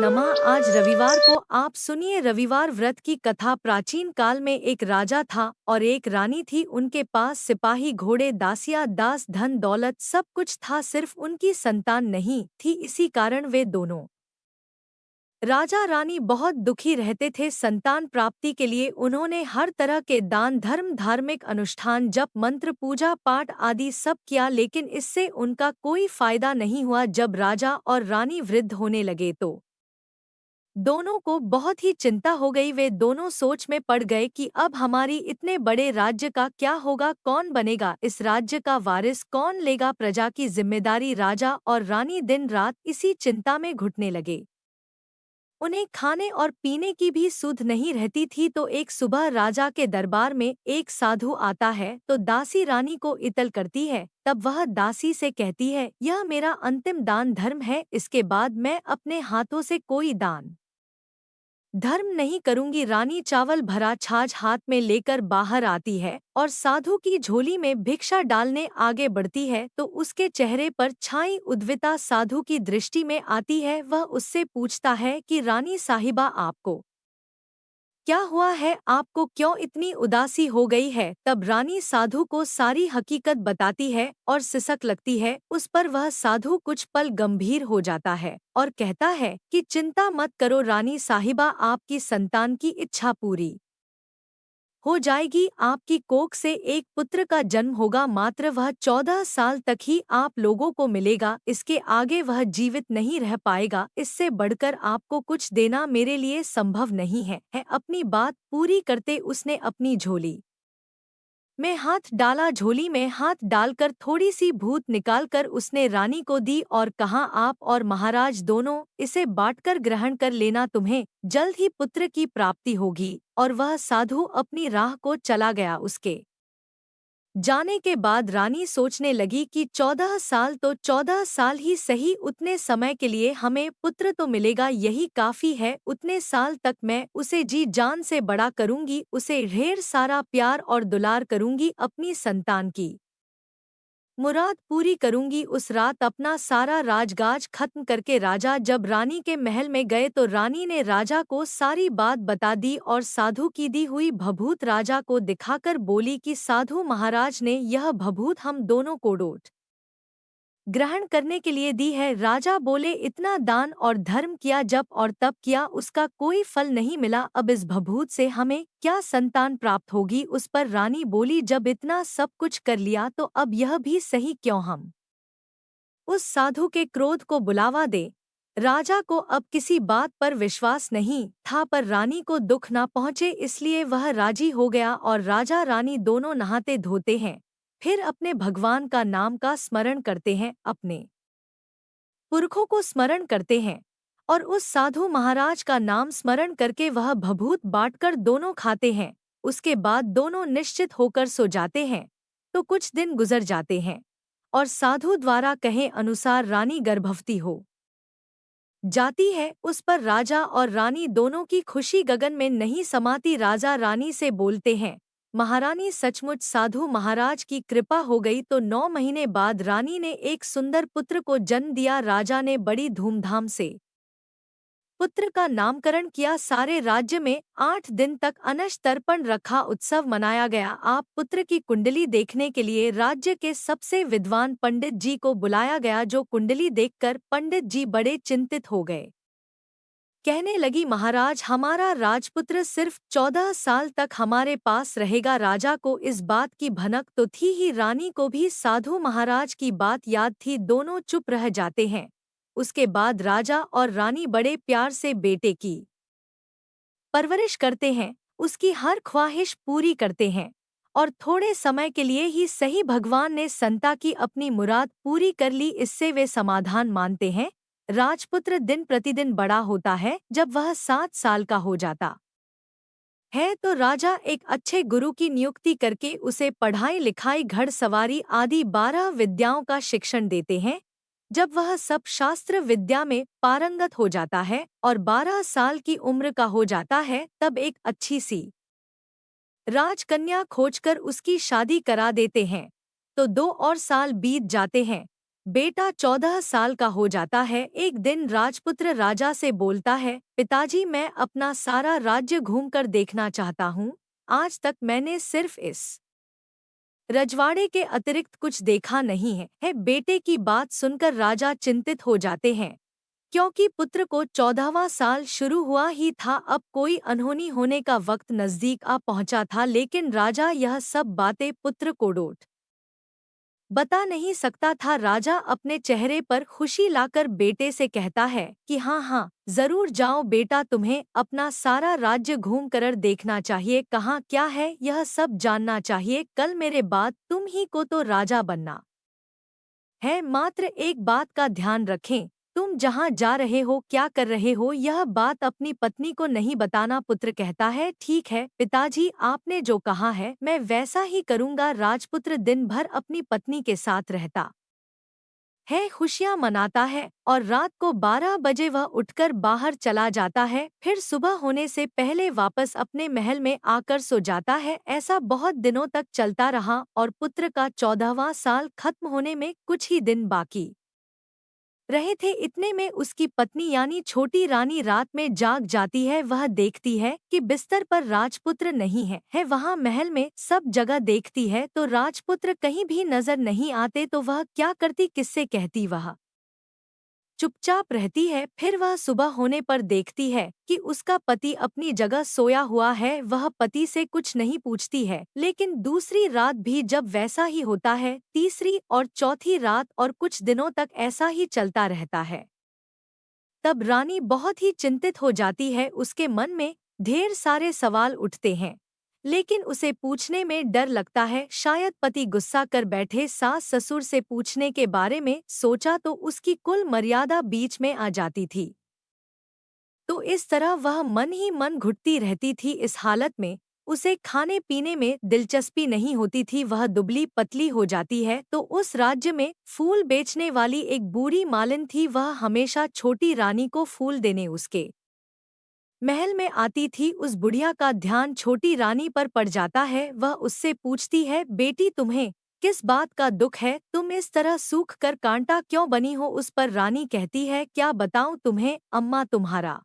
नमा। आज रविवार को आप सुनिए रविवार व्रत की कथा। प्राचीन काल में एक राजा था और एक रानी थी। उनके पास सिपाही, घोड़े, दासियां, दास, धन दौलत सब कुछ था, सिर्फ उनकी संतान नहीं थी। इसी कारण वे दोनों राजा रानी बहुत दुखी रहते थे। संतान प्राप्ति के लिए उन्होंने हर तरह के दान धर्म, धार्मिक अनुष्ठान, जप मंत्र, पूजा पाठ आदि सब किया, लेकिन इससे उनका कोई फायदा नहीं हुआ। जब राजा और रानी वृद्ध होने लगे तो दोनों को बहुत ही चिंता हो गई। वे दोनों सोच में पड़ गए कि अब हमारी इतने बड़े राज्य का क्या होगा, कौन बनेगा इस राज्य का वारिस, कौन लेगा प्रजा की जिम्मेदारी। राजा और रानी दिन रात इसी चिंता में घुटने लगे। उन्हें खाने और पीने की भी सुध नहीं रहती थी। तो एक सुबह राजा के दरबार में एक साधु आता है तो दासी रानी को इतल करती है। तब वह दासी से कहती है, यह मेरा अंतिम दान धर्म है, इसके बाद मैं अपने हाथों से कोई दान धर्म नहीं करूंगी। रानी चावल भरा छाछ हाथ में लेकर बाहर आती है और साधु की झोली में भिक्षा डालने आगे बढ़ती है तो उसके चेहरे पर छाई उद्विता साधु की दृष्टि में आती है। वह उससे पूछता है कि रानी साहिबा, आपको क्या हुआ है, आपको क्यों इतनी उदासी हो गई है। तब रानी साधु को सारी हकीकत बताती है और सिसक लगती है। उस पर वह साधु कुछ पल गंभीर हो जाता है और कहता है कि चिंता मत करो रानी साहिबा, आपकी संतान की इच्छा पूरी हो जाएगी। आपकी कोख से एक पुत्र का जन्म होगा, मात्र वह 14 साल तक ही आप लोगों को मिलेगा। इसके आगे वह जीवित नहीं रह पाएगा। इससे बढ़कर आपको कुछ देना मेरे लिए संभव नहीं है। अपनी बात पूरी करते उसने अपनी झोली में हाथ डाला। झोली में हाथ डालकर थोड़ी सी भूत निकालकर उसने रानी को दी और कहा, आप और महाराज दोनों इसे बांटकर ग्रहण कर लेना, तुम्हें जल्द ही पुत्र की प्राप्ति होगी। और वह साधु अपनी राह को चला गया। उसके जाने के बाद रानी सोचने लगी कि 14 साल तो 14 साल ही सही, उतने समय के लिए हमें पुत्र तो मिलेगा, यही काफी है। उतने साल तक मैं उसे जी जान से बड़ा करूंगी, उसे ढेर सारा प्यार और दुलार करूंगी, अपनी संतान की मुराद पूरी करूंगी। उस रात अपना सारा राजगाज खत्म करके राजा जब रानी के महल में गए तो रानी ने राजा को सारी बात बता दी और साधु की दी हुई भभूत राजा को दिखाकर बोली कि साधु महाराज ने यह भभूत हम दोनों को डोट ग्रहण करने के लिए दी है। राजा बोले, इतना दान और धर्म किया, जप और तप किया, उसका कोई फल नहीं मिला, अब इस भभूत से हमें क्या संतान प्राप्त होगी। उस पर रानी बोली, जब इतना सब कुछ कर लिया तो अब यह भी सही क्यों हम उस साधु के क्रोध को बुलावा दे। राजा को अब किसी बात पर विश्वास नहीं था, पर रानी को दुख न पहुँचे इसलिए वह राजी हो गया और राजा रानी दोनों नहाते धोते हैं, फिर अपने भगवान का नाम का स्मरण करते हैं, अपने पुरखों को स्मरण करते हैं और उस साधु महाराज का नाम स्मरण करके वह भभूत बांटकर दोनों खाते हैं। उसके बाद दोनों निश्चित होकर सो जाते हैं। तो कुछ दिन गुजर जाते हैं और साधु द्वारा कहे अनुसार रानी गर्भवती हो जाती है। उस पर राजा और रानी दोनों की खुशी गगन में नहीं समाती। राजा रानी से बोलते हैं, महारानी, सचमुच साधु महाराज की कृपा हो गई। तो 9 महीने बाद रानी ने एक सुंदर पुत्र को जन्म दिया। राजा ने बड़ी धूमधाम से पुत्र का नामकरण किया। सारे राज्य में 8 दिन तक अनश तर्पण रखा, उत्सव मनाया गया। आप पुत्र की कुंडली देखने के लिए राज्य के सबसे विद्वान पंडित जी को बुलाया गया, जो कुंडली देखकर पंडित जी बड़े चिंतित हो गए। कहने लगी, महाराज, हमारा राजपुत्र सिर्फ 14 साल तक हमारे पास रहेगा। राजा को इस बात की भनक तो थी ही, रानी को भी साधु महाराज की बात याद थी। दोनों चुप रह जाते हैं। उसके बाद राजा और रानी बड़े प्यार से बेटे की परवरिश करते हैं, उसकी हर ख्वाहिश पूरी करते हैं और थोड़े समय के लिए ही सही भगवान ने संता की अपनी मुराद पूरी कर ली। इससे वे समाधान मानते हैं। राजपुत्र दिन प्रतिदिन बड़ा होता है। जब वह 7 साल का हो जाता है तो राजा एक अच्छे गुरु की नियुक्ति करके उसे पढ़ाई लिखाई, घड़सवारी आदि 12 विद्याओं का शिक्षण देते हैं। जब वह सब शास्त्र विद्या में पारंगत हो जाता है और 12 साल की उम्र का हो जाता है, तब एक अच्छी सी राजकन्या खोजकर उसकी शादी करा देते हैं। तो 2 और साल बीत जाते हैं। बेटा 14 साल का हो जाता है। एक दिन राजपुत्र राजा से बोलता है, पिताजी मैं अपना सारा राज्य घूमकर देखना चाहता हूँ। आज तक मैंने सिर्फ इस रजवाड़े के अतिरिक्त कुछ देखा नहीं है। बेटे की बात सुनकर राजा चिंतित हो जाते हैं, क्योंकि पुत्र को 14वां साल शुरू हुआ ही था। अब कोई अनहोनी होने का वक्त नजदीक आ पहुंचा था, लेकिन राजा यह सब बातें पुत्र को डोट बता नहीं सकता था। राजा अपने चेहरे पर खुशी लाकर बेटे से कहता है कि हाँ हाँ जरूर जाओ बेटा, तुम्हें अपना सारा राज्य घूम कर देखना चाहिए। कहाँ क्या है यह सब जानना चाहिए। कल मेरे बाद तुम ही को तो राजा बनना है। मात्र एक बात का ध्यान रखें, तुम जहाँ जा रहे हो क्या कर रहे हो यह बात अपनी पत्नी को नहीं बताना। पुत्र कहता है, ठीक है पिताजी, आपने जो कहा है मैं वैसा ही करूँगा। राजपुत्र दिन भर अपनी पत्नी के साथ रहता है, खुशियां मनाता है और रात को 12 बजे वह उठकर बाहर चला जाता है। फिर सुबह होने से पहले वापस अपने महल में आकर सो जाता है। ऐसा बहुत दिनों तक चलता रहा और पुत्र का 14वां साल खत्म होने में कुछ ही दिन बाकी रहे थे। इतने में उसकी पत्नी यानी छोटी रानी रात में जाग जाती है। वह देखती है कि बिस्तर पर राजपुत्र नहीं है वहाँ महल में सब जगह देखती है तो राजपुत्र कहीं भी नजर नहीं आते। तो वह क्या करती, किससे कहती, वह चुपचाप रहती है। फिर वह सुबह होने पर देखती है कि उसका पति अपनी जगह सोया हुआ है। वह पति से कुछ नहीं पूछती है, लेकिन दूसरी रात भी जब वैसा ही होता है, तीसरी और चौथी रात और कुछ दिनों तक ऐसा ही चलता रहता है। तब रानी बहुत ही चिंतित हो जाती है। उसके मन में ढेर सारे सवाल उठते हैं, लेकिन उसे पूछने में डर लगता है। शायद पति गुस्सा कर बैठे। सास ससुर से पूछने के बारे में सोचा तो उसकी कुल मर्यादा बीच में आ जाती थी। तो इस तरह वह मन ही मन घुटती रहती थी। इस हालत में उसे खाने पीने में दिलचस्पी नहीं होती थी। वह दुबली पतली हो जाती है। तो उस राज्य में फूल बेचने वाली एक बूढ़ी मालिन थी। वह हमेशा छोटी रानी को फूल देने उसके महल में आती थी। उस बुढ़िया का ध्यान छोटी रानी पर पड़ जाता है। वह उससे पूछती है, बेटी तुम्हें किस बात का दुख है? तुम इस तरह सूख कर कांटा क्यों बनी हो? उस पर रानी कहती है, क्या बताऊं तुम्हें अम्मा, तुम्हारा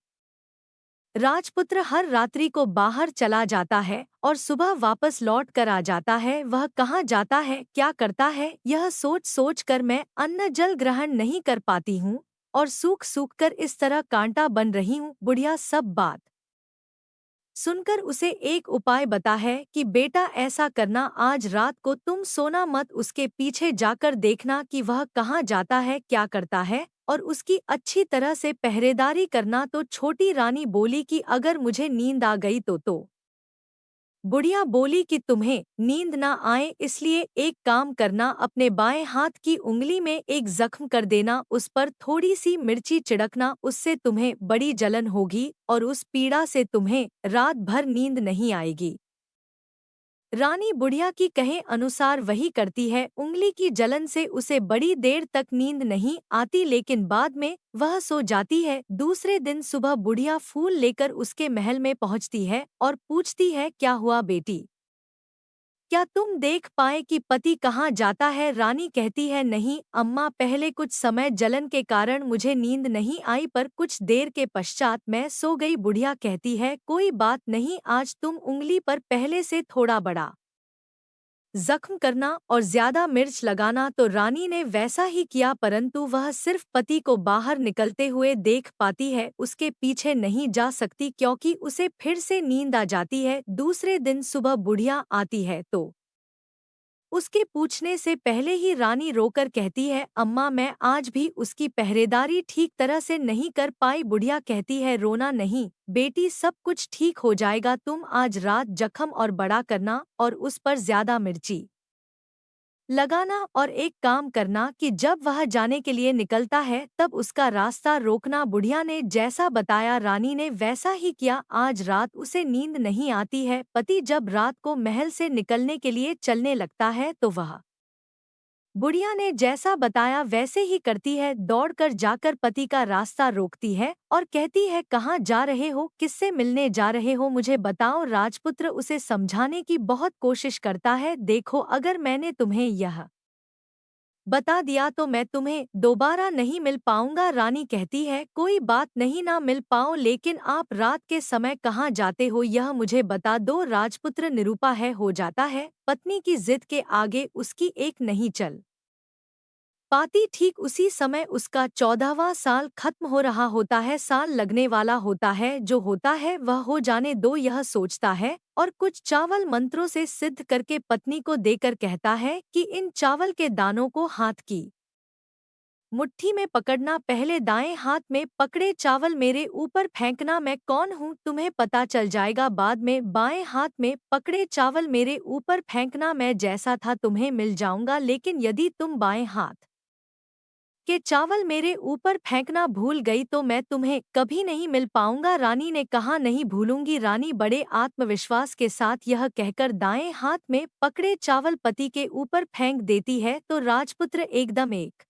राजपुत्र हर रात्रि को बाहर चला जाता है और सुबह वापस लौट कर आ जाता है। वह कहाँ जाता है, क्या करता है, यह सोच सोच कर मैं अन्न जल ग्रहण नहीं कर पाती हूँ और सूख सूख कर इस तरह कांटा बन रही हूँ। बुढ़िया सब बात सुनकर उसे एक उपाय बता है कि बेटा ऐसा करना, आज रात को तुम सोना मत, उसके पीछे जाकर देखना कि वह कहाँ जाता है, क्या करता है, और उसकी अच्छी तरह से पहरेदारी करना। तो छोटी रानी बोली कि अगर मुझे नींद आ गई तो बुढ़िया बोली कि तुम्हें नींद ना आए इसलिए एक काम करना, अपने बाएं हाथ की उंगली में एक जख्म कर देना, उस पर थोड़ी सी मिर्ची छिड़कना, उससे तुम्हें बड़ी जलन होगी और उस पीड़ा से तुम्हें रात भर नींद नहीं आएगी। रानी बुढ़िया की कहे अनुसार वही करती है। उंगली की जलन से उसे बड़ी देर तक नींद नहीं आती, लेकिन बाद में वह सो जाती है। दूसरे दिन सुबह बुढ़िया फूल लेकर उसके महल में पहुंचती है और पूछती है, क्या हुआ बेटी, क्या तुम देख पाए कि पति कहाँ जाता है? रानी कहती है, नहीं अम्मा, पहले कुछ समय जलन के कारण मुझे नींद नहीं आई, पर कुछ देर के पश्चात मैं सो गई। बुढ़िया कहती है, कोई बात नहीं, आज तुम उंगली पर पहले से थोड़ा बड़ा जख्म करना और ज्यादा मिर्च लगाना। तो रानी ने वैसा ही किया, परंतु वह सिर्फ पति को बाहर निकलते हुए देख पाती है, उसके पीछे नहीं जा सकती क्योंकि उसे फिर से नींद आ जाती है। दूसरे दिन सुबह बुढ़िया आती है तो उसके पूछने से पहले ही रानी रोकर कहती है, अम्मा मैं आज भी उसकी पहरेदारी ठीक तरह से नहीं कर पाई। बुढ़िया कहती है, रोना नहीं बेटी, सब कुछ ठीक हो जाएगा। तुम आज रात जख्म और बड़ा करना और उस पर ज्यादा मिर्ची लगाना, और एक काम करना कि जब वह जाने के लिए निकलता है तब उसका रास्ता रोकना। बुढ़िया ने जैसा बताया रानी ने वैसा ही किया। आज रात उसे नींद नहीं आती है। पति जब रात को महल से निकलने के लिए चलने लगता है तो वह बुढ़िया ने जैसा बताया वैसे ही करती है। दौड़कर जाकर पति का रास्ता रोकती है और कहती है, कहाँ जा रहे हो, किससे मिलने जा रहे हो, मुझे बताओ। राजपुत्र उसे समझाने की बहुत कोशिश करता है, देखो अगर मैंने तुम्हें यह बता दिया तो मैं तुम्हें दोबारा नहीं मिल पाऊंगा। रानी कहती है, कोई बात नहीं, ना मिल पाओ, लेकिन आप रात के समय कहाँ जाते हो यह मुझे बता दो। राजपुत्र निरुपाय हो जाता है, पत्नी की जिद के आगे उसकी एक नहीं चल पाती। ठीक उसी समय उसका 14वां साल खत्म हो रहा होता है, साल लगने वाला होता है। जो होता है वह हो जाने दो, यह सोचता है और कुछ चावल मंत्रों से सिद्ध करके पत्नी को देकर कहता है कि इन चावल के दानों को हाथ की मुट्ठी में पकड़ना, पहले दाएं हाथ में पकड़े चावल मेरे ऊपर फेंकना, मैं कौन हूँ तुम्हें पता चल जाएगा। बाद में बाएं हाथ में पकड़े चावल मेरे ऊपर फेंकना, मैं जैसा था तुम्हें मिल जाऊंगा, लेकिन यदि तुम बाएं हाथ के चावल मेरे ऊपर फेंकना भूल गई तो मैं तुम्हें कभी नहीं मिल पाऊंगा। रानी ने कहा, नहीं भूलूंगी। रानी बड़े आत्मविश्वास के साथ यह कहकर दाएं हाथ में पकड़े चावल पति के ऊपर फेंक देती है तो राजपुत्र एकदम एक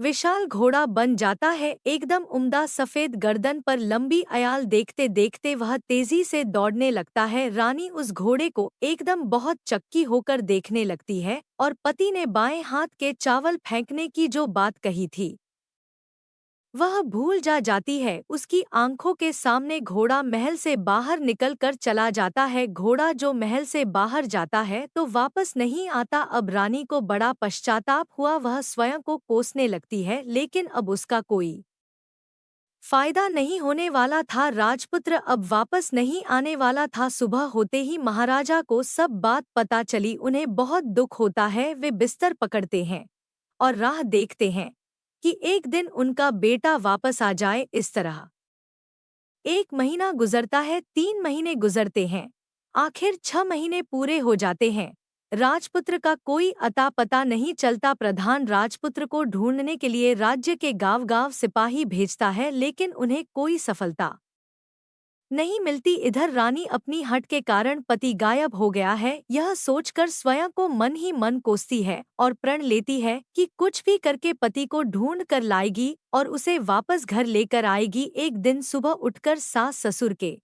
विशाल घोड़ा बन जाता है, एकदम उम्दा सफेद गर्दन पर लंबी अयाल। देखते देखते वह तेजी से दौड़ने लगता है। रानी उस घोड़े को एकदम बहुत चक्की होकर देखने लगती है और पति ने बाएं हाथ के चावल फेंकने की जो बात कही थी वह भूल जाती है। उसकी आंखों के सामने घोड़ा महल से बाहर निकल कर चला जाता है। घोड़ा जो महल से बाहर जाता है तो वापस नहीं आता। अब रानी को बड़ा पश्चाताप हुआ, वह स्वयं को कोसने लगती है, लेकिन अब उसका कोई फायदा नहीं होने वाला था। राजपुत्र अब वापस नहीं आने वाला था। सुबह होते ही महाराजा को सब बात पता चली। उन्हें बहुत दुख होता है। वे बिस्तर पकड़ते हैं और राह देखते हैं कि एक दिन उनका बेटा वापस आ जाए। इस तरह 1 महीना गुजरता है, 3 महीने गुजरते हैं, आखिर 6 महीने पूरे हो जाते हैं। राजपुत्र का कोई अता पता नहीं चलता। प्रधान राजपुत्र को ढूंढने के लिए राज्य के गांव-गांव सिपाही भेजता है, लेकिन उन्हें कोई सफलता नहीं मिलती। इधर रानी अपनी हट के कारण पति गायब हो गया है यह सोचकर स्वयं को मन ही मन कोसती है और प्रण लेती है कि कुछ भी करके पति को ढूंढ कर लाएगी और उसे वापस घर लेकर आएगी। एक दिन सुबह उठकर सास ससुर के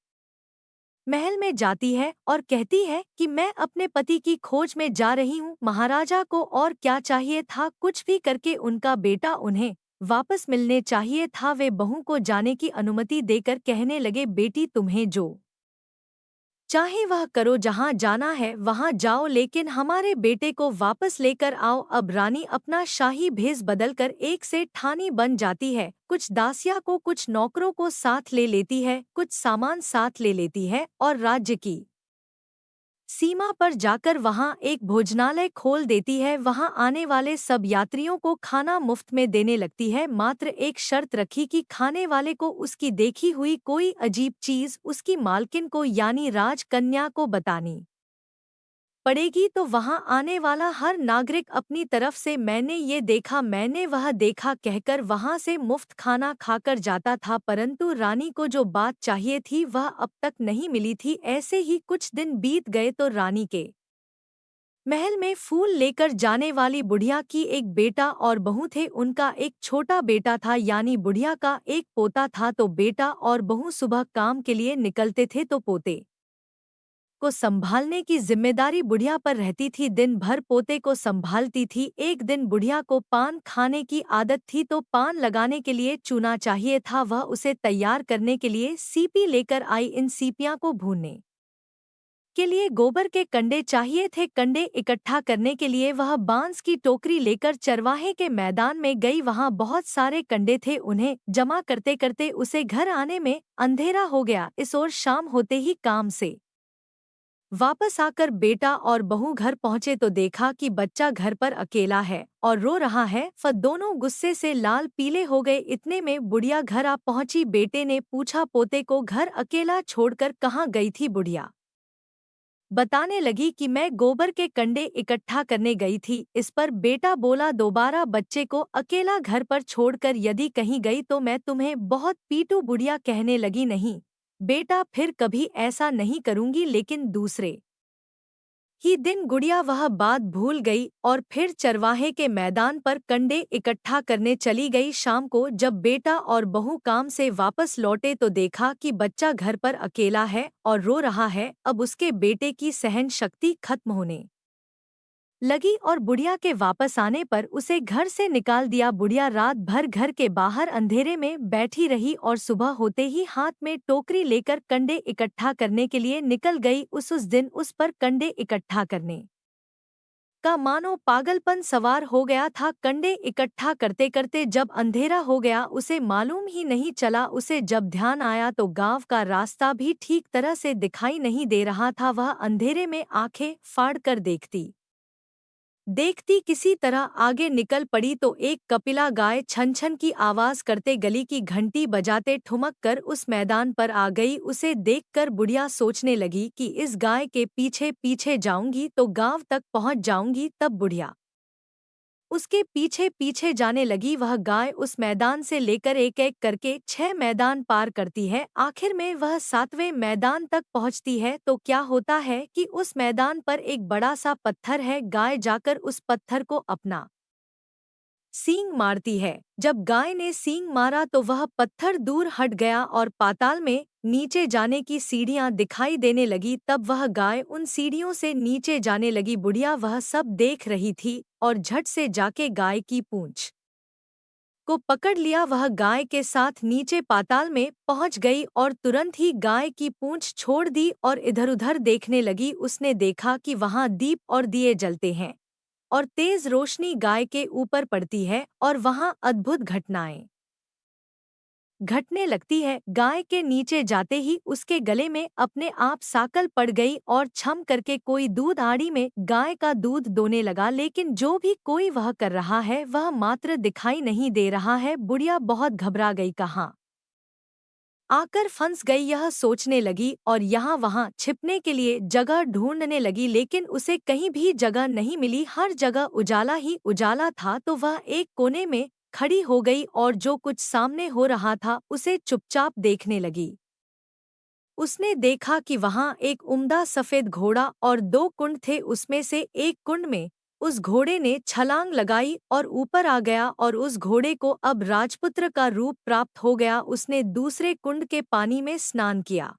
महल में जाती है और कहती है कि मैं अपने पति की खोज में जा रही हूँ। महाराजा को और क्या चाहिए था, कुछ भी करके उनका बेटा उन्हें वापस मिलने चाहिए था। वे बहू को जाने की अनुमति देकर कहने लगे, बेटी तुम्हें जो चाहे वह करो, जहाँ जाना है वहाँ जाओ, लेकिन हमारे बेटे को वापस लेकर आओ। अब रानी अपना शाही भेष बदलकर एक से ठानी बन जाती है। कुछ दासिया को, कुछ नौकरों को साथ ले लेती है, कुछ सामान साथ ले लेती है और राज्य की सीमा पर जाकर वहां एक भोजनालय खोल देती है। वहां आने वाले सब यात्रियों को खाना मुफ्त में देने लगती है। मात्र एक शर्त रखी कि खाने वाले को उसकी देखी हुई कोई अजीब चीज उसकी मालकिन को यानी राजकन्या को बतानी पड़ेगी। तो वहां आने वाला हर नागरिक अपनी तरफ से मैंने ये देखा, मैंने वह देखा कहकर वहां से मुफ्त खाना खाकर जाता था। परंतु रानी को जो बात चाहिए थी वह अब तक नहीं मिली थी। ऐसे ही कुछ दिन बीत गए तो रानी के महल में फूल लेकर जाने वाली बुढ़िया की एक बेटा और बहू थे। उनका एक छोटा बेटा था, यानी बुढ़िया का एक पोता था। तो बेटा और बहू सुबह काम के लिए निकलते थे तो पोते को संभालने की जिम्मेदारी बुढ़िया पर रहती थी। दिन भर पोते को संभालती थी। एक दिन बुढ़िया को पान खाने की आदत थी तो पान लगाने के लिए चूना चाहिए था। वह उसे तैयार करने के लिए सीपी लेकर आई। इन सीपियां को भूनने के लिए गोबर के कंडे चाहिए थे। कंडे इकट्ठा करने के लिए वह बांस की टोकरी लेकर चरवाहे के मैदान में गई। वहां बहुत सारे कंडे थे। उन्हें जमा करते करते उसे घर आने में अंधेरा हो गया। इस ओर शाम होते ही काम से वापस आकर बेटा और बहू घर पहुंचे तो देखा कि बच्चा घर पर अकेला है और रो रहा है। फिर दोनों गुस्से से लाल पीले हो गए। इतने में बुढ़िया घर आ पहुंची। बेटे ने पूछा, पोते को घर अकेला छोड़कर कहाँ गई थी? बुढ़िया बताने लगी कि मैं गोबर के कंडे इकट्ठा करने गई थी। इस पर बेटा बोला, दोबारा बच्चे को अकेला घर पर छोड़कर यदि कहीं गई तो मैं तुम्हें बहुत पीटू। बुढ़िया कहने लगी, नहीं बेटा, फिर कभी ऐसा नहीं करूंगी। लेकिन दूसरे ही दिन गुड़िया वह बात भूल गई और फिर चरवाहे के मैदान पर कंडे इकट्ठा करने चली गई। शाम को जब बेटा और बहू काम से वापस लौटे तो देखा कि बच्चा घर पर अकेला है और रो रहा है। अब उसके बेटे की सहन शक्ति खत्म होने लगी और बुढ़िया के वापस आने पर उसे घर से निकाल दिया। बुढ़िया रात भर घर के बाहर अंधेरे में बैठी रही और सुबह होते ही हाथ में टोकरी लेकर कंडे इकट्ठा करने के लिए निकल गई। उस दिन उस पर कंडे इकट्ठा करने का मानो पागलपन सवार हो गया था। कंडे इकट्ठा करते करते जब अंधेरा हो गया उसे मालूम ही नहीं चला। उसे जब ध्यान आया तो गांव का रास्ता भी ठीक तरह से दिखाई नहीं दे रहा था। वह अंधेरे में आंखें फाड़ कर देखती देखती किसी तरह आगे निकल पड़ी तो एक कपिला गाय छन छन की आवाज करते गली की घंटी बजाते ठुमक कर उस मैदान पर आ गई। उसे देखकर बुढ़िया सोचने लगी कि इस गाय के पीछे पीछे जाऊंगी तो गांव तक पहुंच जाऊंगी। तब बुढ़िया उसके पीछे पीछे जाने लगी। वह गाय उस मैदान से लेकर एक एक करके 6 मैदान पार करती है। आखिर में वह 7वें मैदान तक पहुंचती है तो क्या होता है कि उस मैदान पर एक बड़ा सा पत्थर है। गाय जाकर उस पत्थर को अपना सींग मारती है। जब गाय ने सींग मारा तो वह पत्थर दूर हट गया और पाताल में नीचे जाने की सीढ़ियां दिखाई देने लगी। तब वह गाय उन सीढ़ियों से नीचे जाने लगी। बुढ़िया वह सब देख रही थी और झट से जाके गाय की पूंछ को पकड़ लिया। वह गाय के साथ नीचे पाताल में पहुंच गई और तुरंत ही गाय की पूंछ छोड़ दी और इधर-उधर देखने लगी। उसने देखा कि वहां दीप और दिए जलते हैं और तेज रोशनी गाय के ऊपर पड़ती है और वहां अद्भुत घटनाएं घटने लगती है। गाय के नीचे जाते ही उसके गले में अपने आप साकल पड़ गई और छम करके कोई दूध आड़ी में गाय का दूध दोने लगा। लेकिन जो भी कोई वह कर रहा है वह मात्र दिखाई नहीं दे रहा है। बुढ़िया बहुत घबरा गई, कहाँ आकर फंस गई यह सोचने लगी और यहाँ वहाँ छिपने के लिए जगह ढूंढने लगी। लेकिन उसे कहीं भी जगह नहीं मिली, हर जगह उजाला ही उजाला था। तो वह एक कोने में खड़ी हो गई और जो कुछ सामने हो रहा था उसे चुपचाप देखने लगी। उसने देखा कि वहां एक उम्दा सफेद घोड़ा और 2 कुंड थे। उसमें से एक कुंड में उस घोड़े ने छलांग लगाई और ऊपर आ गया और उस घोड़े को अब राजपुत्र का रूप प्राप्त हो गया। उसने दूसरे कुंड के पानी में स्नान किया,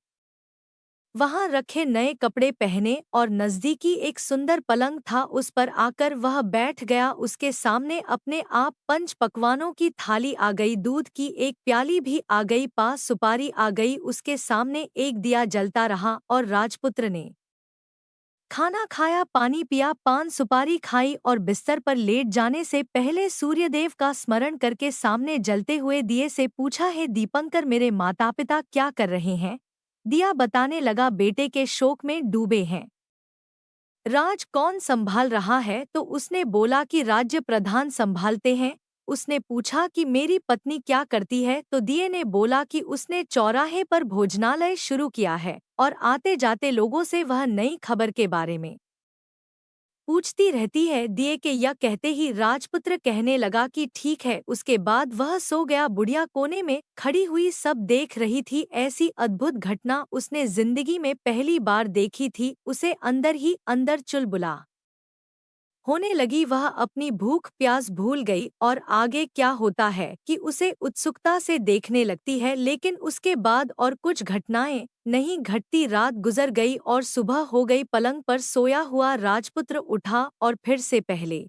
वहां रखे नए कपड़े पहने और नजदीकी एक सुंदर पलंग था उस पर आकर वह बैठ गया। उसके सामने अपने आप 5 पकवानों की थाली आ गई, दूध की एक प्याली भी आ गई, पास सुपारी आ गई। उसके सामने एक दिया जलता रहा और राजपुत्र ने खाना खाया, पानी पिया, पान सुपारी खाई और बिस्तर पर लेट जाने से पहले सूर्यदेव का स्मरण करके सामने जलते हुए दिए से पूछा, है दीपंकर मेरे माता पिता क्या कर रहे हैं? दिया बताने लगा, बेटे के शोक में डूबे हैं। राज कौन संभाल रहा है? तो उसने बोला कि राज्य प्रधान संभालते हैं। उसने पूछा कि मेरी पत्नी क्या करती है? तो दिए ने बोला कि उसने चौराहे पर भोजनालय शुरू किया है और आते जाते लोगों से वह नई खबर के बारे में पूछती रहती है। दिए के यह कहते ही राजपुत्र कहने लगा कि ठीक है। उसके बाद वह सो गया। बुढ़िया कोने में खड़ी हुई सब देख रही थी। ऐसी अद्भुत घटना उसने जिंदगी में पहली बार देखी थी। उसे अंदर ही अंदर चुलबुला होने लगी। वह अपनी भूख प्यास भूल गई और आगे क्या होता है कि उसे उत्सुकता से देखने लगती है। लेकिन उसके बाद और कुछ घटनाएं नहीं घटती। रात गुजर गई और सुबह हो गई। पलंग पर सोया हुआ राजपुत्र उठा और फिर से पहले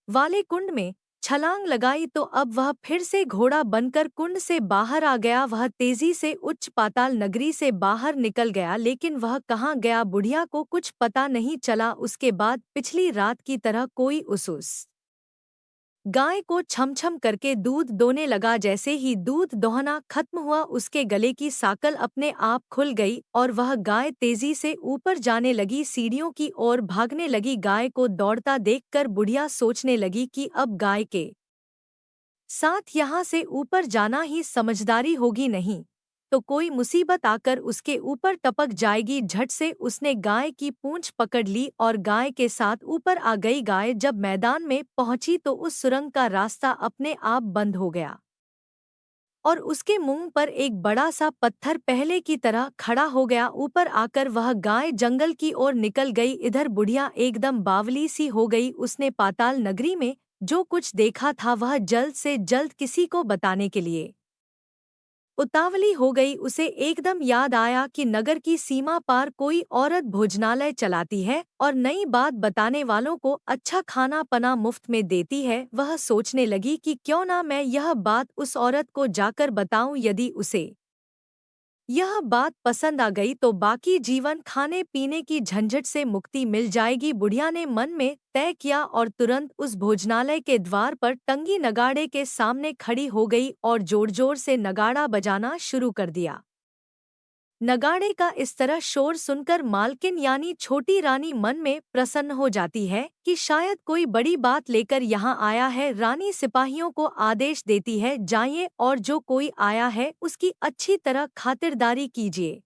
वाले कुंड में छलांग लगाई तो अब वह फिर से घोड़ा बनकर कुंड से बाहर आ गया। वह तेजी से उच्च पाताल नगरी से बाहर निकल गया। लेकिन वह कहाँ गया बुढ़िया को कुछ पता नहीं चला। उसके बाद पिछली रात की तरह कोई उस गाय को छम-छम करके दूध दोने लगा। जैसे ही दूध दोहना खत्म हुआ उसके गले की साकल अपने आप खुल गई और वह गाय तेजी से ऊपर जाने लगी, सीढ़ियों की ओर भागने लगी। गाय को दौड़ता देखकर बुढ़िया सोचने लगी कि अब गाय के साथ यहाँ से ऊपर जाना ही समझदारी होगी, नहीं तो कोई मुसीबत आकर उसके ऊपर टपक जाएगी। झट से उसने गाय की पूंछ पकड़ ली और गाय के साथ ऊपर आ गई। गाय जब मैदान में पहुंची तो उस सुरंग का रास्ता अपने आप बंद हो गया और उसके मुंह पर एक बड़ा सा पत्थर पहले की तरह खड़ा हो गया। ऊपर आकर वह गाय जंगल की ओर निकल गई। इधर बुढ़िया एकदम बावली सी हो गई। उसने पाताल नगरी में जो कुछ देखा था वह जल्द से जल्द किसी को बताने के लिए उतावली हो गई। उसे एकदम याद आया कि नगर की सीमा पार कोई औरत भोजनालय चलाती है और नई बात बताने वालों को अच्छा खाना पना मुफ्त में देती है। वह सोचने लगी कि क्यों ना मैं यह बात उस औरत को जाकर बताऊं। यदि उसे यह बात पसंद आ गई तो बाकी जीवन खाने पीने की झंझट से मुक्ति मिल जाएगी। बुढ़िया ने मन में तय किया और तुरंत उस भोजनालय के द्वार पर टंगी नगाड़े के सामने खड़ी हो गई और जोर जोर से नगाड़ा बजाना शुरू कर दिया। नगाड़े का इस तरह शोर सुनकर मालकिन यानी छोटी रानी मन में प्रसन्न हो जाती है कि शायद कोई बड़ी बात लेकर यहाँ आया है। रानी सिपाहियों को आदेश देती है, जाइए और जो कोई आया है उसकी अच्छी तरह खातिरदारी कीजिए।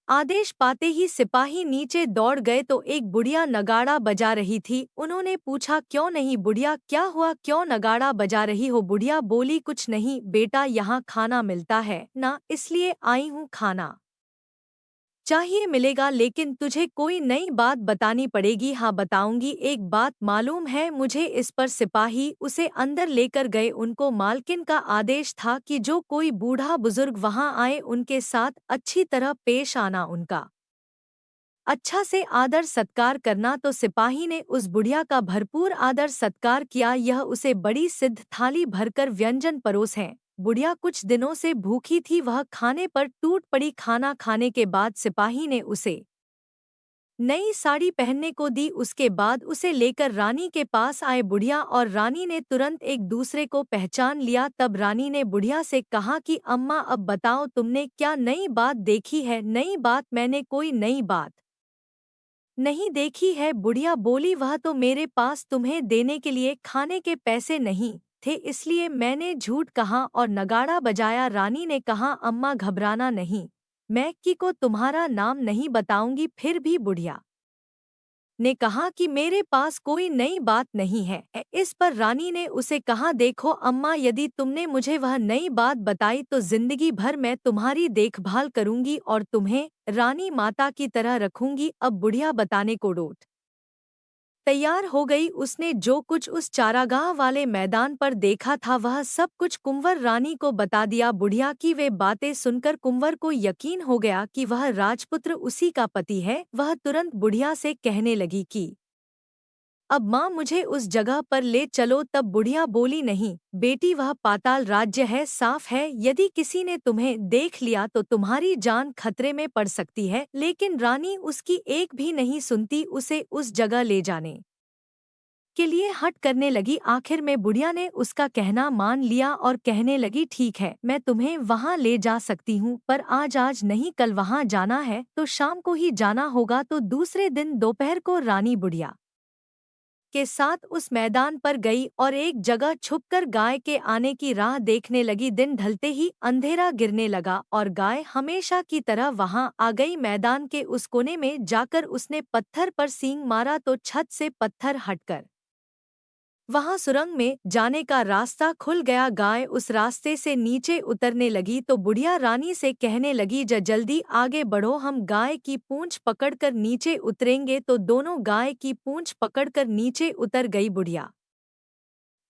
आदेश पाते ही सिपाही नीचे दौड़ गए तो एक बुढ़िया नगाड़ा बजा रही थी। उन्होंने पूछा, क्यों नहीं बुढ़िया, क्या हुआ, क्यों नगाड़ा बजा रही हो? बुढ़िया बोली, कुछ नहीं बेटा, यहाँ खाना मिलता है ना, इसलिए आई हूँ। खाना चाहिए मिलेगा, लेकिन तुझे कोई नई बात बतानी पड़ेगी। हाँ बताऊंगी, एक बात मालूम है मुझे। इस पर सिपाही उसे अंदर लेकर गए। उनको मालकिन का आदेश था कि जो कोई बूढ़ा बुजुर्ग वहां आए उनके साथ अच्छी तरह पेश आना, उनका अच्छा से आदर सत्कार करना। तो सिपाही ने उस बुढ़िया का भरपूर आदर सत्कार किया। यह उसे बड़ी सिद्ध थाली भरकर व्यंजन परोस हैं। बुढ़िया कुछ दिनों से भूखी थी, वह खाने पर टूट पड़ी। खाना खाने के बाद सिपाही ने उसे नई साड़ी पहनने को दी। उसके बाद उसे लेकर रानी के पास आए। बुढ़िया और रानी ने तुरंत एक दूसरे को पहचान लिया। तब रानी ने बुढ़िया से कहा कि अम्मा, अब बताओ तुमने क्या नई बात देखी है? नई बात? मैंने कोई नई बात नहीं देखी है। बुढ़िया बोली, वह तो मेरे पास तुम्हें देने के लिए खाने के पैसे नहीं थे, इसलिए मैंने झूठ कहा और नगाड़ा बजाया। रानी ने कहा, अम्मा घबराना नहीं, मैं की को तुम्हारा नाम नहीं बताऊंगी। फिर भी बुढ़िया ने कहा कि मेरे पास कोई नई बात नहीं है। इस पर रानी ने उसे कहा, देखो अम्मा, यदि तुमने मुझे वह नई बात बताई तो जिंदगी भर मैं तुम्हारी देखभाल करूंगी और तुम्हें रानी माता की तरह रखूंगी। अब बुढ़िया बताने को डोट तैयार हो गई। उसने जो कुछ उस चारागाह वाले मैदान पर देखा था वह सब कुछ कुंवर रानी को बता दिया। बुढ़िया की वे बातें सुनकर कुंवर को यकीन हो गया कि वह राजपुत्र उसी का पति है। वह तुरंत बुढ़िया से कहने लगी कि अब माँ मुझे उस जगह पर ले चलो। तब बुढ़िया बोली, नहीं बेटी, वह पाताल राज्य है, साफ है। यदि किसी ने तुम्हें देख लिया तो तुम्हारी जान खतरे में पड़ सकती है। लेकिन रानी उसकी एक भी नहीं सुनती, उसे उस जगह ले जाने के लिए हट करने लगी। आखिर में बुढ़िया ने उसका कहना मान लिया और कहने लगी, ठीक है, मैं तुम्हें वहां ले जा सकती हूँ, पर आज नहीं, कल वहां जाना है तो शाम को ही जाना होगा। तो दूसरे दिन दोपहर को रानी बुढ़िया के साथ उस मैदान पर गई और एक जगह छुपकर गाय के आने की राह देखने लगी। दिन ढलते ही अंधेरा गिरने लगा और गाय हमेशा की तरह वहां आ गई। मैदान के उस कोने में जाकर उसने पत्थर पर सींग मारा तो छत से पत्थर हटकर वहां सुरंग में जाने का रास्ता खुल गया। गाय उस रास्ते से नीचे उतरने लगी तो बुढ़िया रानी से कहने लगी, जल्दी आगे बढ़ो, हम गाय की पूंछ पकड़कर नीचे उतरेंगे। तो दोनों गाय की पूंछ पकड़कर नीचे उतर गई। बुढ़िया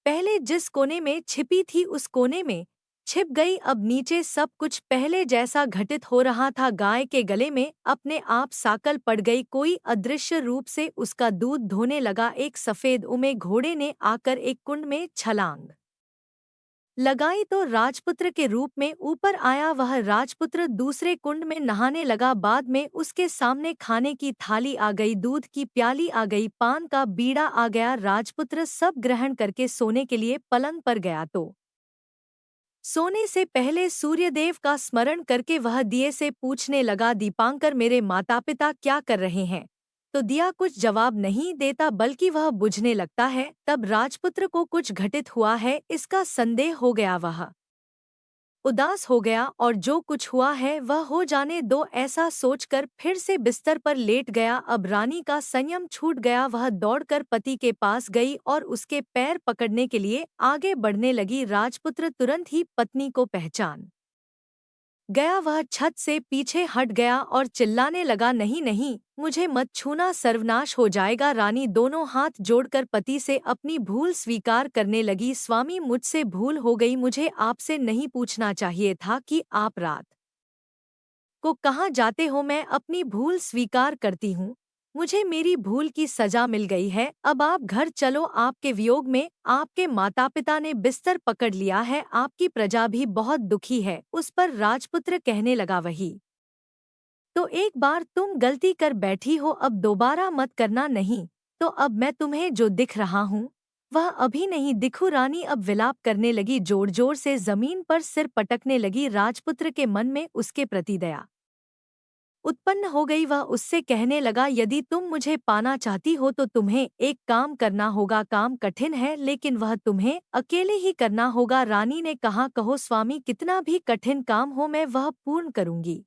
पहले जिस कोने में छिपी थी उस कोने में छिप गई। अब नीचे सब कुछ पहले जैसा घटित हो रहा था। गाय के गले में अपने आप साकल पड़ गई। कोई अदृश्य रूप से उसका दूध धोने लगा। एक सफेद उमे घोड़े ने आकर एक कुंड में छलांग लगाई तो राजपुत्र के रूप में ऊपर आया। वह राजपुत्र दूसरे कुंड में नहाने लगा। बाद में उसके सामने खाने की थाली आ गई, दूध की प्याली आ गई, पान का बीड़ा आ गया। राजपुत्र सब ग्रहण करके सोने के लिए पलंग पर गया तो सोने से पहले सूर्यदेव का स्मरण करके वह दिए से पूछने लगा, दीपांकर, मेरे माता पिता क्या कर रहे हैं? तो दिया कुछ जवाब नहीं देता बल्कि वह बुझने लगता है। तब राजपुत्र को कुछ घटित हुआ है इसका संदेह हो गया। वह उदास हो गया और जो कुछ हुआ है वह हो जाने दो, ऐसा सोचकर फिर से बिस्तर पर लेट गया। अब रानी का संयम छूट गया। वह दौड़कर पति के पास गई और उसके पैर पकड़ने के लिए आगे बढ़ने लगी। राजपुत्र तुरंत ही पत्नी को पहचान गया वह छत से पीछे हट गया और चिल्लाने लगा, नहीं नहीं, मुझे मत छूना, सर्वनाश हो जाएगा। रानी दोनों हाथ जोड़कर पति से अपनी भूल स्वीकार करने लगी, स्वामी मुझसे भूल हो गई, मुझे आपसे नहीं पूछना चाहिए था कि आप रात को कहाँ जाते हो, मैं अपनी भूल स्वीकार करती हूँ। मुझे मेरी भूल की सजा मिल गई है, अब आप घर चलो, आपके वियोग में आपके माता पिता ने बिस्तर पकड़ लिया है, आपकी प्रजा भी बहुत दुखी है। उस पर राजपुत्र कहने लगा, वही तो एक बार तुम गलती कर बैठी हो, अब दोबारा मत करना, नहीं तो अब मैं तुम्हें जो दिख रहा हूँ वह अभी नहीं दिखूं। रानी अब विलाप करने लगी, जोर जोर से जमीन पर सिर पटकने लगी। राजपुत्र के मन में उसके प्रति दया उत्पन्न हो गई, वह उससे कहने लगा, यदि तुम मुझे पाना चाहती हो तो तुम्हें एक काम करना होगा, काम कठिन है लेकिन वह तुम्हें अकेले ही करना होगा। रानी ने कहा, कहो स्वामी, कितना भी कठिन काम हो मैं वह पूर्ण करूंगी।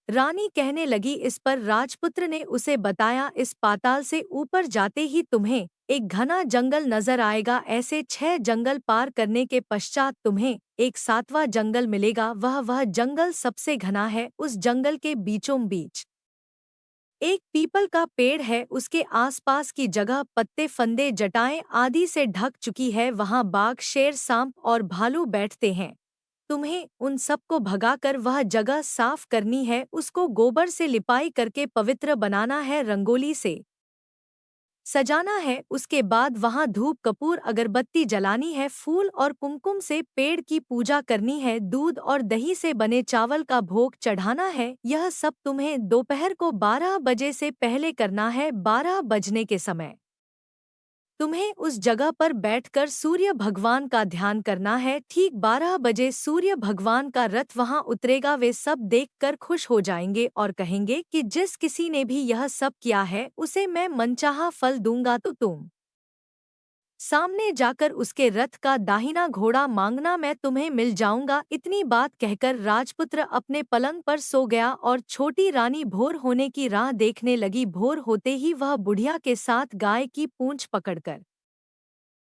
रानी कहने लगी, इस पर राजपुत्र ने उसे बताया, इस पाताल से ऊपर जाते ही तुम्हें एक घना जंगल नजर आएगा, ऐसे 6 जंगल पार करने के पश्चात तुम्हें एक 7वां जंगल मिलेगा, वह जंगल सबसे घना है। उस जंगल के बीचों बीच एक पीपल का पेड़ है, उसके आसपास की जगह पत्ते फंदे जटाएं आदि से ढक चुकी है, वहां बाघ शेर सांप और भालू बैठते हैं। तुम्हें उन सबको भगाकर वह जगह साफ करनी है, उसको गोबर से लिपाई करके पवित्र बनाना है, रंगोली से सजाना है, उसके बाद वहां धूप कपूर अगरबत्ती जलानी है, फूल और कुमकुम से पेड़ की पूजा करनी है, दूध और दही से बने चावल का भोग चढ़ाना है। यह सब तुम्हें दोपहर को 12 बजे से पहले करना है। 12 बजने के समय तुम्हें उस जगह पर बैठकर सूर्य भगवान का ध्यान करना है। ठीक 12 बजे सूर्य भगवान का रथ वहां उतरेगा, वे सब देखकर खुश हो जाएंगे और कहेंगे कि जिस किसी ने भी यह सब किया है उसे मैं मनचाहा फल दूंगा, तो तुम सामने जाकर उसके रथ का दाहिना घोड़ा मांगना, मैं तुम्हें मिल जाऊंगा। इतनी बात कहकर राजपुत्र अपने पलंग पर सो गया और छोटी रानी भोर होने की राह देखने लगी। भोर होते ही वह बुढ़िया के साथ गाय की पूंछ पकड़कर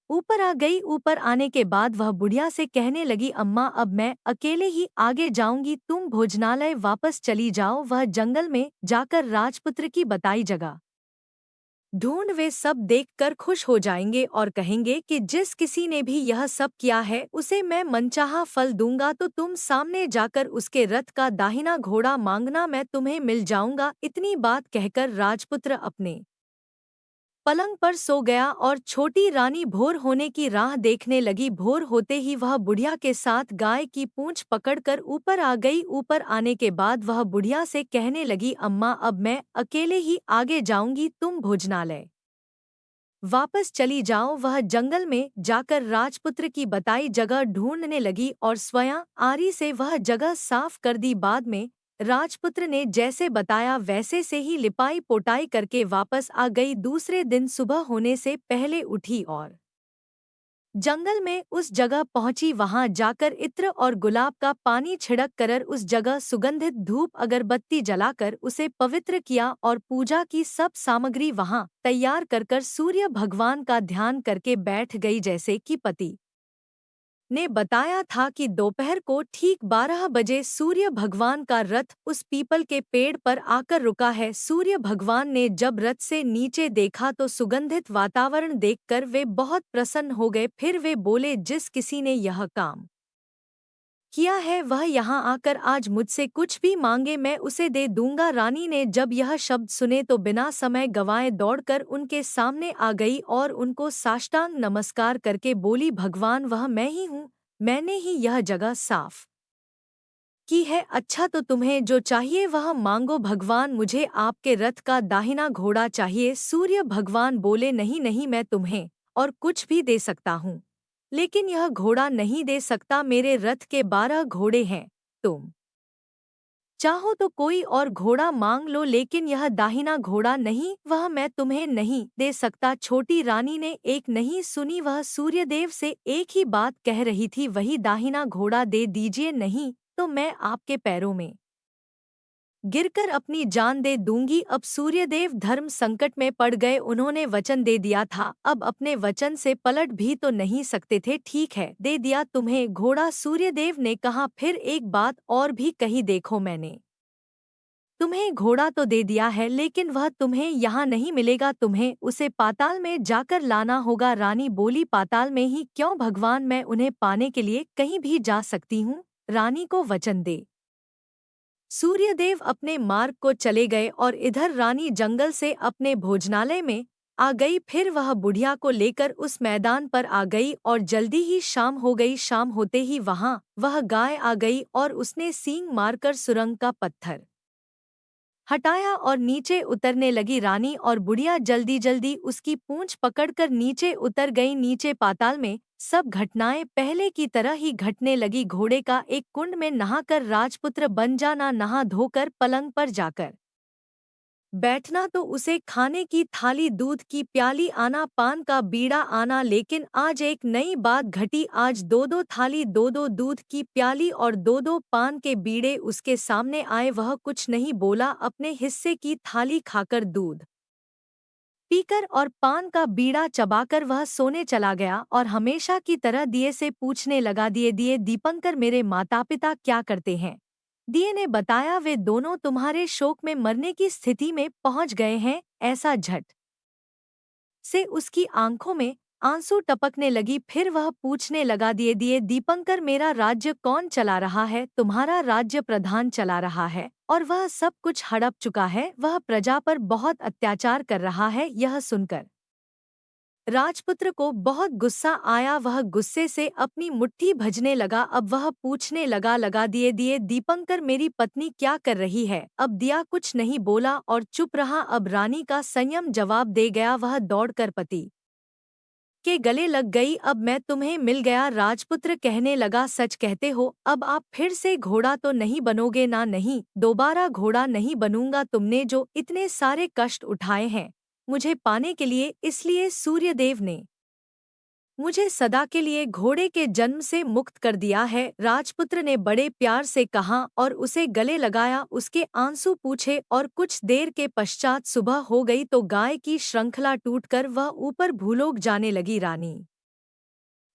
ऊपर आ गई। ऊपर आने के बाद वह बुढ़िया से कहने लगी, अम्मा अब मैं अकेले ही आगे जाऊंगी, तुम भोजनालय वापस चली जाओ। वह जंगल में जाकर राजपुत्र की बताई जगह ढूंढ, वे सब देखकर खुश हो जाएंगे और कहेंगे कि जिस किसी ने भी यह सब किया है उसे मैं मनचाहा फल दूंगा, तो तुम सामने जाकर उसके रथ का दाहिना घोड़ा मांगना, मैं तुम्हें मिल जाऊंगा। इतनी बात कहकर राजपुत्र अपने पलंग पर सो गया और छोटी रानी भोर होने की राह देखने लगी। भोर होते ही वह बुढ़िया के साथ गाय की पूंछ पकड़कर ऊपर आ गई। ऊपर आने के बाद वह बुढ़िया से कहने लगी, अम्मा अब मैं अकेले ही आगे जाऊंगी, तुम भोजनालय वापस चली जाओ। वह जंगल में जाकर राजपुत्र की बताई जगह ढूंढने लगी और स्वयं आरी से वह जगह साफ कर दी। बाद में राजपुत्र ने जैसे बताया वैसे से ही लिपाई पोताई करके वापस आ गई। दूसरे दिन सुबह होने से पहले उठी और जंगल में उस जगह पहुंची, वहां जाकर इत्र और गुलाब का पानी छिड़क कर उस जगह सुगंधित धूप अगरबत्ती जलाकर उसे पवित्र किया और पूजा की सब सामग्री वहां तैयार कर सूर्य भगवान का ध्यान करके बैठ गई, जैसे कि पति ने बताया था कि दोपहर को ठीक 12 बजे सूर्य भगवान का रथ उस पीपल के पेड़ पर आकर रुका है। सूर्य भगवान ने जब रथ से नीचे देखा तो सुगंधित वातावरण देखकर वे बहुत प्रसन्न हो गए। फिर वे बोले, जिस किसी ने यह काम किया है वह यहाँ आकर आज मुझसे कुछ भी मांगे, मैं उसे दे दूंगा। रानी ने जब यह शब्द सुने तो बिना समय गंवाए दौड़कर उनके सामने आ गई और उनको साष्टांग नमस्कार करके बोली, भगवान वह मैं ही हूँ, मैंने ही यह जगह साफ की है। अच्छा तो तुम्हें जो चाहिए वह मांगो। भगवान मुझे आपके रथ का दाहिना घोड़ा चाहिए। सूर्य भगवान बोले, नहीं नहीं, मैं तुम्हें और कुछ भी दे सकता हूँ लेकिन यह घोड़ा नहीं दे सकता, मेरे रथ के 12 घोड़े हैं, तुम चाहो तो कोई और घोड़ा मांग लो लेकिन यह दाहिना घोड़ा नहीं, वह मैं तुम्हें नहीं दे सकता। छोटी रानी ने एक नहीं सुनी, वह सूर्यदेव से एक ही बात कह रही थी, वही दाहिना घोड़ा दे दीजिए, नहीं तो मैं आपके पैरों में गिरकर अपनी जान दे दूंगी। अब सूर्यदेव धर्म संकट में पड़ गए। उन्होंने वचन दे दिया था, अब अपने वचन से पलट भी तो नहीं सकते थे। ठीक है, दे दिया तुम्हें घोड़ा, सूर्यदेव ने कहा। फिर एक बात और भी कही, देखो मैंने तुम्हें घोड़ा तो दे दिया है, लेकिन वह तुम्हें यहाँ नहीं मिलेगा, तुम्हें उसे पाताल में जाकर लाना होगा। रानी बोली, पाताल में ही क्यों भगवान, मैं उन्हें पाने के लिए कहीं भी जा सकती हूँ। रानी को वचन दे। सूर्यदेव अपने मार्ग को चले गए और इधर रानी जंगल से अपने भोजनालय में आ गई। फिर वह बुढ़िया को लेकर उस मैदान पर आ गई और जल्दी ही शाम हो गई। शाम होते ही वहां वह गाय आ गई और उसने सींग मारकर सुरंग का पत्थर हटाया और नीचे उतरने लगी। रानी और बुढ़िया जल्दी जल्दी उसकी पूंछ पकड़कर नीचे उतर गई। नीचे पाताल में सब घटनाएं पहले की तरह ही घटने लगी। घोड़े का एक कुंड में नहाकर राजपुत्र बन जाना, नहा धोकर पलंग पर जाकर बैठना, तो उसे खाने की थाली, दूध की प्याली आना, पान का बीड़ा आना। लेकिन आज एक नई बात घटी। आज दो दो थाली, दो दो दूध की प्याली और दो दो पान के बीड़े उसके सामने आए। वह कुछ नहीं बोला, अपने हिस्से की थाली खाकर, दूध पीकर और पान का बीड़ा चबाकर वह सोने चला गया और हमेशा की तरह दिए से पूछने लगा, दिए दिए दीपंकर, मेरे माता पिता क्या करते हैं। दिए ने बताया, वे दोनों तुम्हारे शोक में मरने की स्थिति में पहुंच गए हैं। ऐसा झट से उसकी आंखों में आंसू टपकने लगी। फिर वह पूछने लगा, दिए दिए दीपंकर, मेरा राज्य कौन चला रहा है। तुम्हारा राज्य प्रधान चला रहा है और वह सब कुछ हड़प चुका है। वह प्रजा पर बहुत अत्याचार कर रहा है। यह सुनकर राजपुत्र को बहुत गुस्सा आया। वह गुस्से से अपनी मुट्ठी भजने लगा। अब वह पूछने लगा, लगा दिए दिए दीपंकर, मेरी पत्नी क्या कर रही है। अब दिया कुछ नहीं बोला और चुप रहा। अब रानी का संयम जवाब दे गया। वह दौड़कर पति के गले लग गई। अब मैं तुम्हें मिल गया। राजपुत्र कहने लगा, सच कहते हो, अब आप फिर से घोड़ा तो नहीं बनोगे ना। नहीं, दोबारा घोड़ा नहीं बनूंगा। तुमने जो इतने सारे कष्ट उठाए हैं मुझे पाने के लिए, इसलिए सूर्यदेव ने मुझे सदा के लिए घोड़े के जन्म से मुक्त कर दिया है। राजपुत्र ने बड़े प्यार से कहा और उसे गले लगाया। उसके आंसू पूछे और कुछ देर के पश्चात सुबह हो गई तो गाय की श्रृंखला टूटकर वह ऊपर भूलोक जाने लगी। रानी,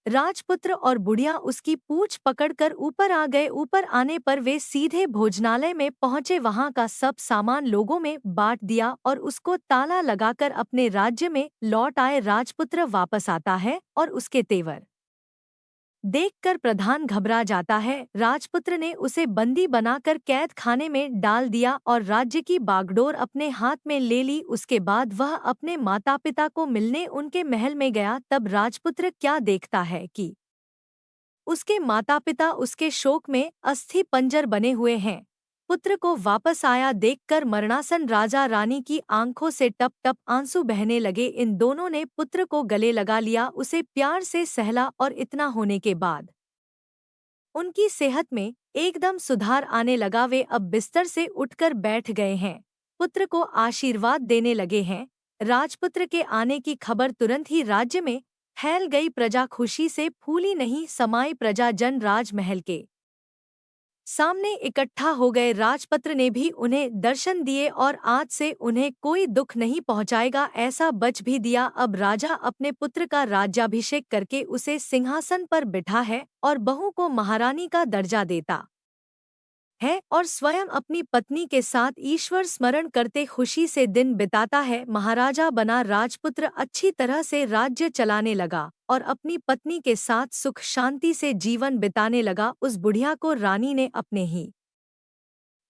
राजपुत्र और बुढ़िया उसकी पूंछ पकड़कर ऊपर आ गए। ऊपर आने पर वे सीधे भोजनालय में पहुंचे। वहां का सब सामान लोगों में बांट दिया और उसको ताला लगाकर अपने राज्य में लौट आए। राजपुत्र वापस आता है और उसके तेवर देखकर प्रधान घबरा जाता है। राजपुत्र ने उसे बंदी बनाकर कैद खाने में डाल दिया और राज्य की बागडोर अपने हाथ में ले ली। उसके बाद वह अपने माता पिता को मिलने उनके महल में गया। तब राजपुत्र क्या देखता है कि उसके माता पिता उसके शोक में अस्थि पंजर बने हुए हैं। पुत्र को वापस आया देखकर मरणासन राजा रानी की आंखों से टप टप आंसू बहने लगे। इन दोनों ने पुत्र को गले लगा लिया, उसे प्यार से सहला और इतना होने के बाद उनकी सेहत में एकदम सुधार आने लगा। वे अब बिस्तर से उठकर बैठ गए हैं, पुत्र को आशीर्वाद देने लगे हैं। राजपुत्र के आने की खबर तुरंत ही राज्य में फैल गई। प्रजा खुशी से फूली नहीं समाई। प्रजा जन राजमहल के सामने इकट्ठा हो गए। राजपुत्र ने भी उन्हें दर्शन दिए और आज से उन्हें कोई दुख नहीं पहुंचाएगा, ऐसा बच भी दिया। अब राजा अपने पुत्र का राज्याभिषेक करके उसे सिंहासन पर बिठा है और बहू को महारानी का दर्जा देता है और स्वयं अपनी पत्नी के साथ ईश्वर स्मरण करते खुशी से दिन बिताता है। महाराजा बना राजपुत्र अच्छी तरह से राज्य चलाने लगा और अपनी पत्नी के साथ सुख शांति से जीवन बिताने लगा। उस बुढ़िया को रानी ने अपने ही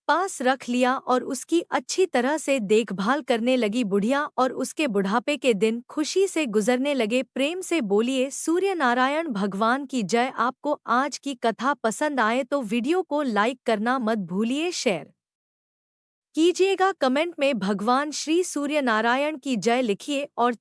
पास रख लिया और उसकी अच्छी तरह से देखभाल करने लगी। बुढ़िया और उसके बुढ़ापे के दिन खुशी से गुजरने लगे। प्रेम से बोलिए सूर्य नारायण भगवान की जय। आपको आज की कथा पसंद आए तो वीडियो को लाइक करना मत भूलिए, शेयर कीजिएगा, कमेंट में भगवान श्री सूर्य नारायण की जय लिखिए और